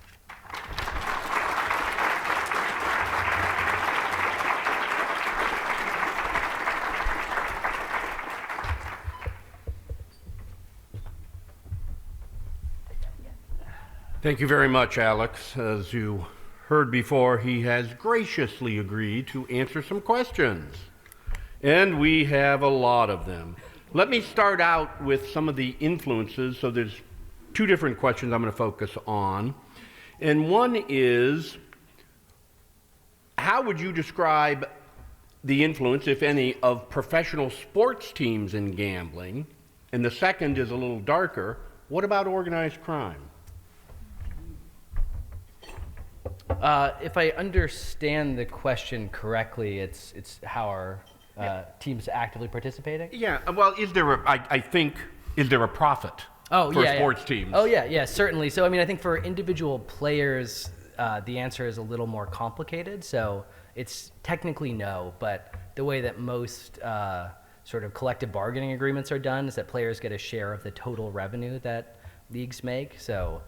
Thank you very much, Alex. As you heard before, he has graciously agreed to answer some questions. And we have a lot of them. Let me start out with some of the influences. So there's two different questions I'm going to focus on. And one is, how would you describe the influence, if any, of professional sports teams in gambling? And the second is a little darker. What about organized crime? If I understand the question correctly, it's how are teams actively participating? Yeah, well, is there a profit for sports teams? Oh, yeah, certainly. So, I mean, I think for individual players, the answer is a little more complicated. So it's technically no, but the way that most sort of collective bargaining agreements are done is that players get a share of the total revenue that leagues make. So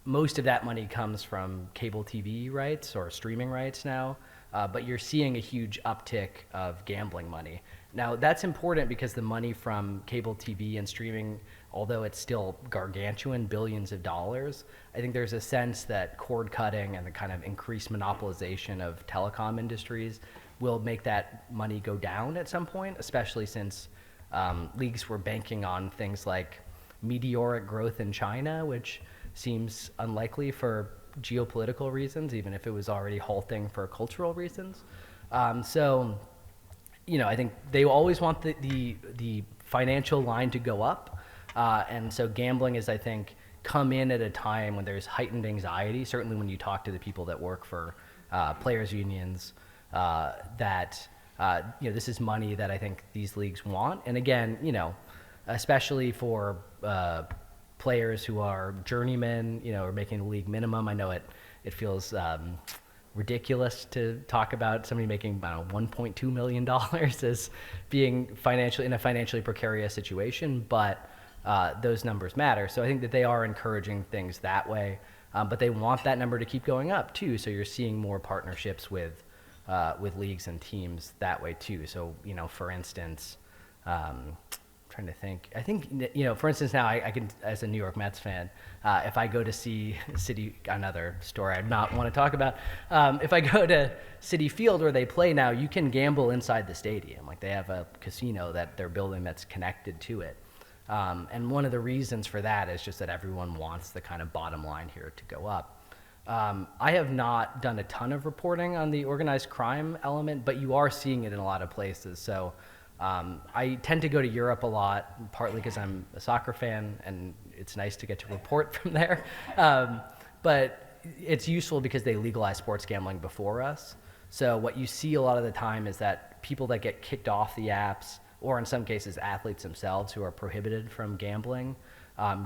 most of that money comes from cable TV rights or streaming rights now, but you're seeing a huge uptick of gambling money. Now, that's important because the money from cable TV and streaming, although it's still gargantuan, billions of dollars, I think there's a sense that cord cutting and the kind of increased monopolization of telecom industries will make that money go down at some point, especially since leagues were banking on things like meteoric growth in China, which seems unlikely for geopolitical reasons, even if it was already halting for cultural reasons. So, you know, I think they always want the financial line to go up. And so gambling is, I think, come in at a time when there's heightened anxiety, certainly when you talk to the people that work for players' unions, that, you know, this is money that I think these leagues want. And again, you know, especially for players who are journeymen, you know, or making the league minimum. I know it feels ridiculous to talk about somebody making, I don't know, $1.2 million as being in a financially precarious situation, but those numbers matter. So I think that they are encouraging things that way, but they want that number to keep going up too. So you're seeing more partnerships with leagues and teams that way too. So, you know, for instance, trying to think. I think, you know, for instance, now I can, as a New York Mets fan, if I go to see another story I'd not want to talk about, if I go to Citi Field where they play now, you can gamble inside the stadium. Like they have a casino that they're building that's connected to it. And one of the reasons for that is just that everyone wants the kind of bottom line here to go up. I have not done a ton of reporting on the organized crime element, but you are seeing it in a lot of places. So I tend to go to Europe a lot, partly because I'm a soccer fan and it's nice to get to report from there. But it's useful because they legalize sports gambling before us. So what you see a lot of the time is that people that get kicked off the apps, or in some cases athletes themselves who are prohibited from gambling,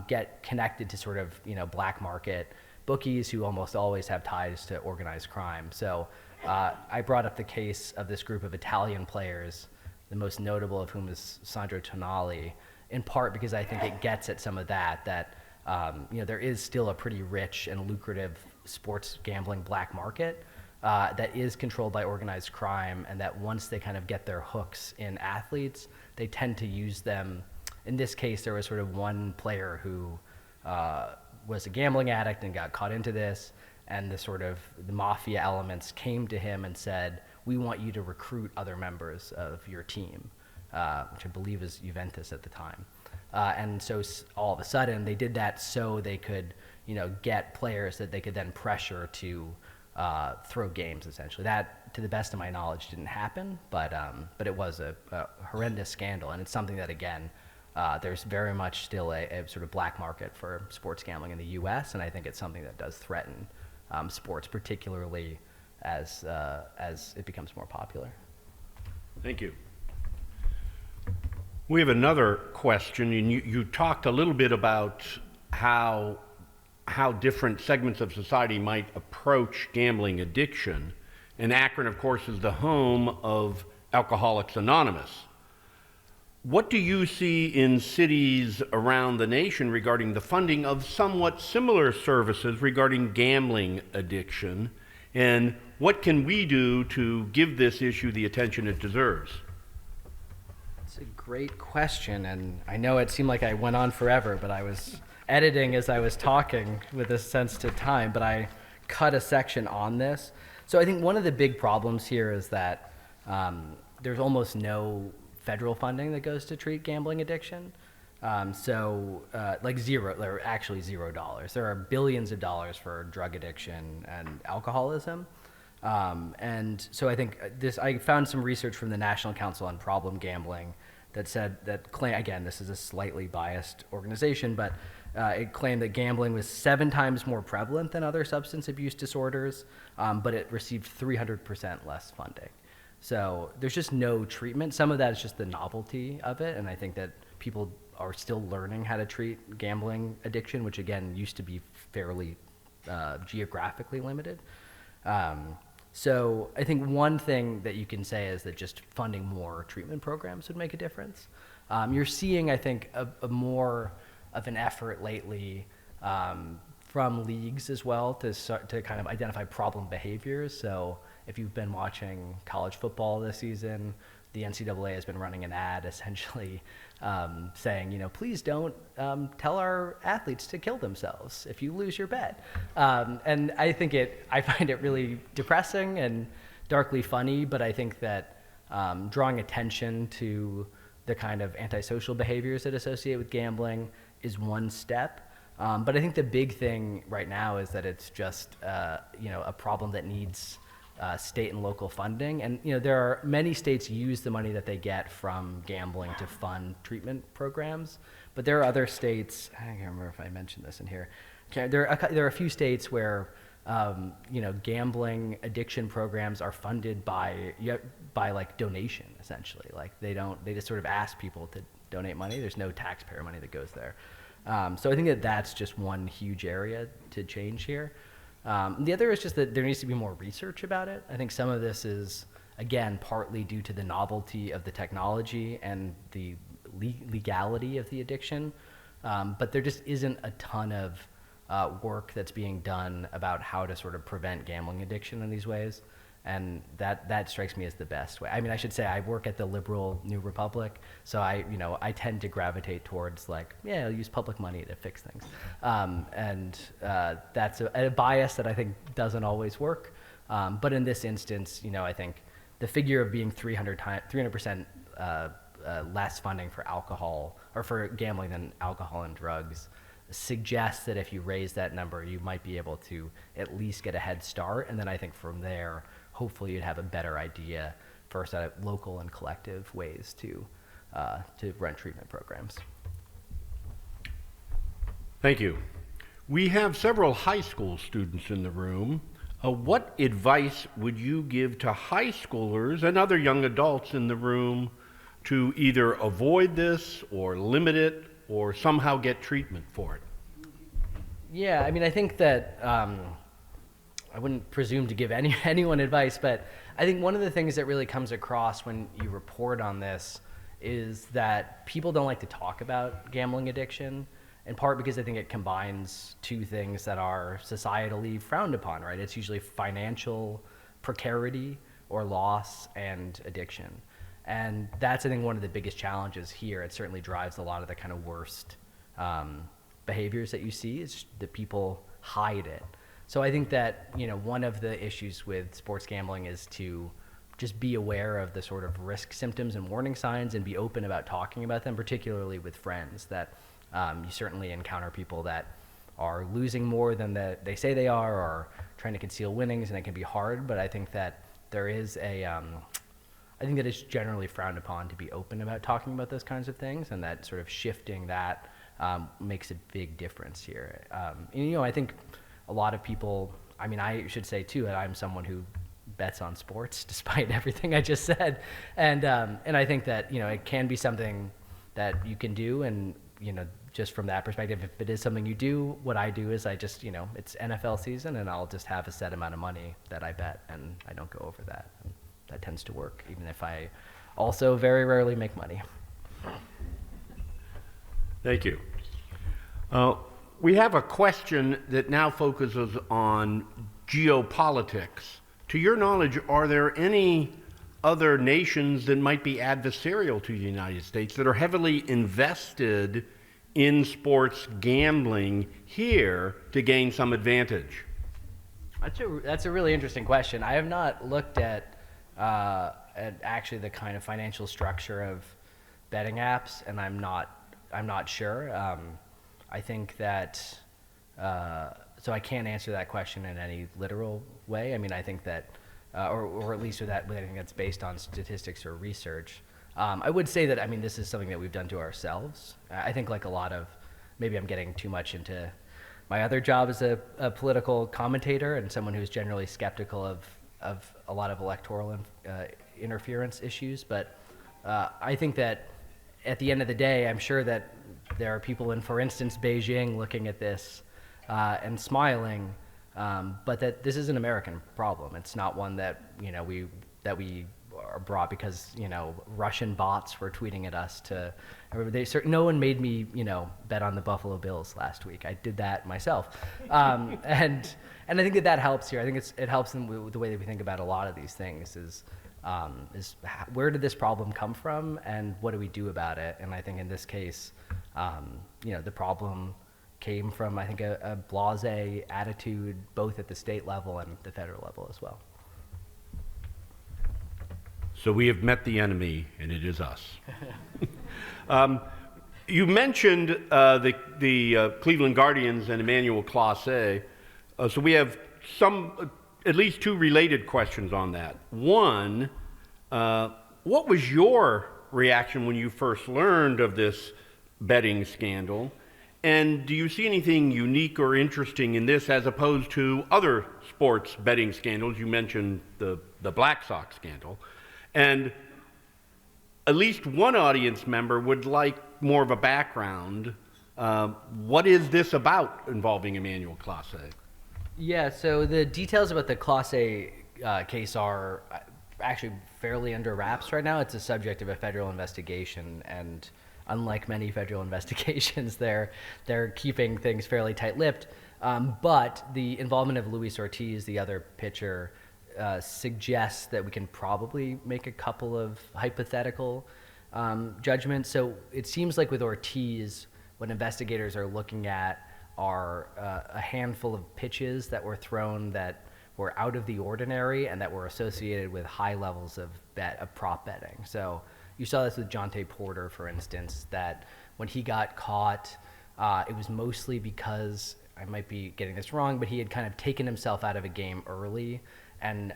get connected to sort of, you know, black market bookies who almost always have ties to organized crime. So I brought up the case of this group of Italian players, the most notable of whom is Sandro Tonali, in part because I think it gets at some of that you know, there is still a pretty rich and lucrative sports gambling black market that is controlled by organized crime, and that once they kind of get their hooks in athletes, they tend to use them. In this case, there was sort of one player who was a gambling addict and got caught into this, and the mafia elements came to him and said, we want you to recruit other members of your team, which I believe is Juventus at the time. And so all of a sudden they did that so they could, you know, get players that they could then pressure to throw games, essentially. That, to the best of my knowledge, didn't happen, but it was a horrendous scandal, and it's something that, again, there's very much still a sort of black market for sports gambling in the U.S., and I think it's something that does threaten sports, particularly as it becomes more popular. Thank you. We have another question, and you talked a little bit about how different segments of society might approach gambling addiction. And Akron, of course, is the home of Alcoholics Anonymous. What do you see in cities around the nation regarding the funding of somewhat similar services regarding gambling addiction? And what can we do to give this issue the attention it deserves? It's a great question, and I know it seemed like I went on forever, but I was editing as I was talking with a sense to time, but I cut a section on this. So I think one of the big problems here is that there's almost no federal funding that goes to treat gambling addiction. Like zero, or actually $0. There are billions of dollars for drug addiction and alcoholism. And so I think I found some research from the National Council on Problem Gambling that said again, this is a slightly biased organization, but it claimed that gambling was 7 times more prevalent than other substance abuse disorders, but it received 300% less funding. So there's just no treatment. Some of that is just the novelty of it, and I think that people are still learning how to treat gambling addiction, which again used to be fairly geographically limited. So I think one thing that you can say is that just funding more treatment programs would make a difference. You're seeing, I think, a more of an effort lately from leagues as well to kind of identify problem behaviors. So if you've been watching college football this season, the NCAA has been running an ad essentially saying, please don't tell our athletes to kill themselves if you lose your bet. And I find it really depressing and darkly funny, but I think that drawing attention to the kind of antisocial behaviors that associate with gambling is one step. But I think the big thing right now is that it's just a problem that needs state and local funding. And there are many states use the money that they get from gambling to fund treatment programs, but there are other states, I can't remember if I mentioned this in here, there are a few states where gambling addiction programs are funded by like donation, essentially. Like they just sort of ask people to donate money. There's no taxpayer money that goes there. So I think that that's just one huge area to change here. The other is just that there needs to be more research about it. I think some of this is, again, partly due to the novelty of the technology and the legality of the addiction. But there just isn't a ton of work that's being done about how to sort of prevent gambling addiction in these ways. And that strikes me as the best way. I mean, I should say I work at the liberal New Republic, so I tend to gravitate towards I'll use public money to fix things, and that's a bias that I think doesn't always work. But in this instance, I think the figure of being 300% less funding for alcohol or for gambling than alcohol and drugs suggests that if you raise that number, you might be able to at least get a head start, and then I think from there, hopefully you'd have a better idea first at local and collective ways to run treatment programs. Thank you. We have several high school students in the room. What advice would you give to high schoolers and other young adults in the room to either avoid this or limit it or somehow get treatment for it? Yeah, I mean, I think that I wouldn't presume to give anyone advice, but I think one of the things that really comes across when you report on this is that people don't like to talk about gambling addiction, in part because I think it combines two things that are societally frowned upon, right? It's usually financial precarity or loss and addiction. And that's, I think, one of the biggest challenges here. It certainly drives a lot of the kind of worst behaviors that you see is that people hide it. So I think that, one of the issues with sports gambling is to just be aware of the sort of risk symptoms and warning signs and be open about talking about them, particularly with friends, that you certainly encounter people that are losing more than they say they are or trying to conceal winnings, and it can be hard, but I think that there is I think that it's generally frowned upon to be open about talking about those kinds of things, and that sort of shifting that makes a big difference here. I think a lot of people, I should say too, that I'm someone who bets on sports despite everything I just said. And I think that, it can be something that you can do. And, just from that perspective, if it is something you do, what I do is I just, it's NFL season and I'll just have a set amount of money that I bet and I don't go over that. And that tends to work, even if I also very rarely make money. Thank you. We have a question that now focuses on geopolitics. To your knowledge, are there any other nations that might be adversarial to the United States that are heavily invested in sports gambling here to gain some advantage? That's a really interesting question. I have not looked at actually the kind of financial structure of betting apps, and I'm not sure. I think that so I can't answer that question in any literal way. I mean, I think that, or at least with anything that's based on statistics or research. I would say that, I mean, this is something that we've done to ourselves. I think like a lot of, maybe I'm getting too much into my other job as a political commentator and someone who's generally skeptical of a lot of electoral interference issues. But I think that at the end of the day, I'm sure that there are people in, for instance, Beijing looking at this and smiling, but that this is an American problem. It's not one that, we are brought because, Russian bots were tweeting at us no one made me, bet on the Buffalo Bills last week. I did that myself. And I think that helps here. I think it helps in the way that we think about a lot of these things is where did this problem come from and what do we do about it? And I think in this case, the problem came from, I think, a blasé attitude both at the state level and the federal level as well. So we have met the enemy, and it is us. You mentioned the Cleveland Guardians and Emmanuel Clase. So we have at least two related questions on that. One, what was your reaction when you first learned of this betting scandal? And do you see anything unique or interesting in this as opposed to other sports betting scandals? You mentioned the Black Sox scandal. And at least one audience member would like more of a background. What is this about involving Emmanuel Clase? Yeah, so the details about the Clase case are actually fairly under wraps right now. It's a subject of a federal investigation, and unlike many federal investigations, they're keeping things fairly tight-lipped. But the involvement of Luis Ortiz, the other pitcher, suggests that we can probably make a couple of hypothetical judgments. So it seems like with Ortiz, what investigators are looking at are a handful of pitches that were thrown that were out of the ordinary and that were associated with high levels of prop betting. So you saw this with Jonte Porter, for instance, that when he got caught, it was mostly because, I might be getting this wrong, but he had kind of taken himself out of a game early, and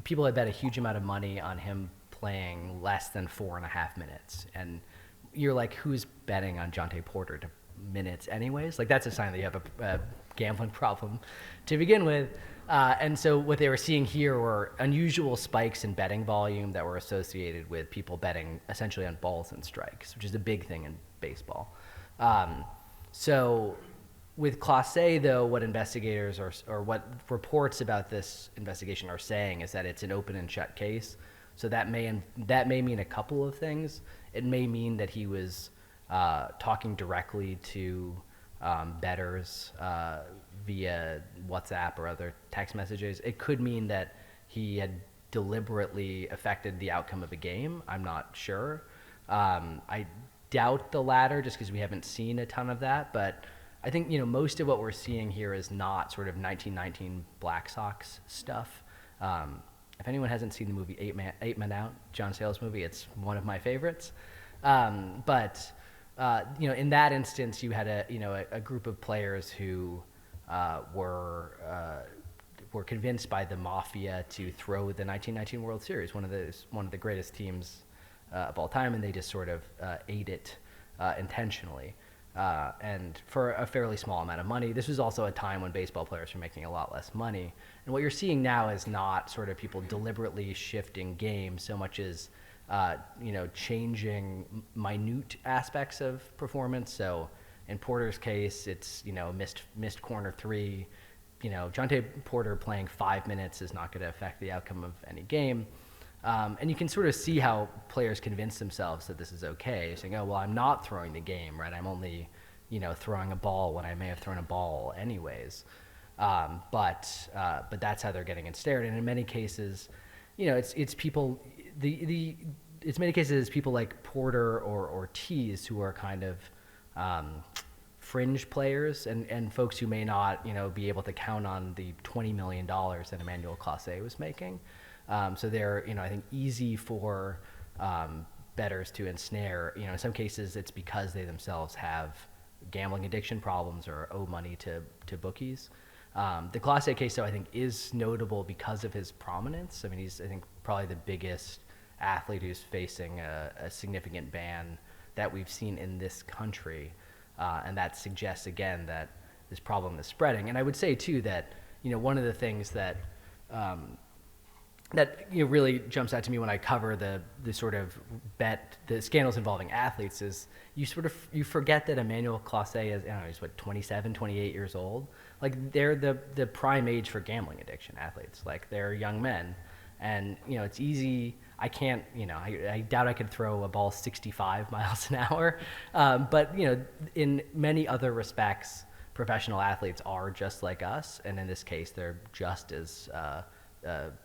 people had bet a huge amount of money on him playing less than 4.5 minutes. And you're like, who's betting on Jonte Porter to minutes anyways? Like, that's a sign that you have a gambling problem to begin with. And so what they were seeing here were unusual spikes in betting volume that were associated with people betting essentially on balls and strikes, which is a big thing in baseball. So with Clase, though, what investigators or what reports about this investigation are saying is that it's an open and shut case. So that may mean a couple of things. It may mean that he was talking directly to bettors via WhatsApp or other text messages. It could mean that he had deliberately affected the outcome of a game. I'm not sure. I doubt the latter just because we haven't seen a ton of that, but I think most of what we're seeing here is not sort of 1919 Black Sox stuff. If anyone hasn't seen the movie Eight Men Out, John Sayles movie, it's one of my favorites. But in that instance, you had a group of players who were convinced by the mafia to throw the 1919 World Series, one of the greatest teams of all time, and they just sort of ate it intentionally. And for a fairly small amount of money. This was also a time when baseball players were making a lot less money. And what you're seeing now is not sort of people deliberately shifting games so much as changing minute aspects of performance. So in Porter's case, it's missed corner three. Jonte Porter playing 5 minutes is not going to affect the outcome of any game. And you can sort of see how players convince themselves that this is okay, saying, oh, well, I'm not throwing the game, right? I'm only, throwing a ball when I may have thrown a ball anyways. But that's how they're getting ensnared. And in many cases, it's people, it's many cases it's people like Porter or Ortiz who are kind of fringe players and folks who may not, be able to count on the $20 million that Emmanuel Clase was making. So they're, I think, easy for bettors to ensnare. In some cases, it's because they themselves have gambling addiction problems or owe money to bookies. The Clase case, though, I think is notable because of his prominence. I mean, he's, I think, probably the biggest athlete who's facing a significant ban that we've seen in this country. And that suggests, again, that this problem is spreading. And I would say, too, that, one of the things that really jumps out to me when I cover the sort of the scandals involving athletes is you forget that Emmanuel Clase is, he's 27, 28 years old. Like, they're the prime age for gambling addiction athletes. Like, they're young men. And, it's easy. I can't, I doubt I could throw a ball 65 miles an hour. But, in many other respects, professional athletes are just like us. And in this case, they're just as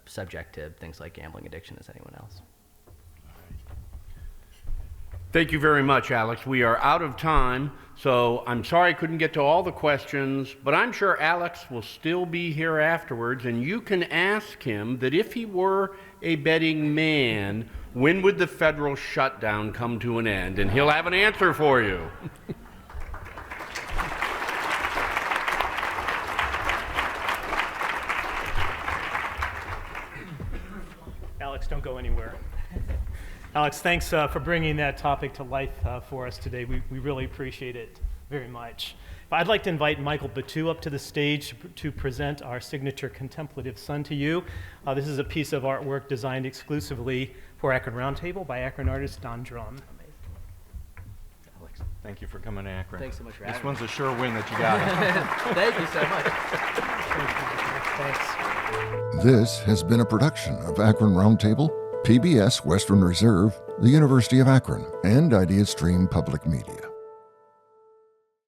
subject to things like gambling addiction as anyone else. Thank you very much, Alex. We are out of time, so I'm sorry I couldn't get to all the questions, but I'm sure Alex will still be here afterwards, and you can ask him that if he were a betting man, when would the federal shutdown come to an end? And he'll have an answer for you. Alex, don't go anywhere. Alex, thanks for bringing that topic to life for us today. We really appreciate it very much. I'd like to invite Michael Batu up to the stage to present our signature Contemplative Sun to you. This is a piece of artwork designed exclusively for Akron Roundtable by Akron artist Don Drum. Alex, Thank you for coming to Akron. thanks so much for having This me. one's a sure win that you got it. Thank you so much. Thanks. This has been a production of Akron Roundtable, PBS Western Reserve, the University of Akron, and Idea Stream Public Media.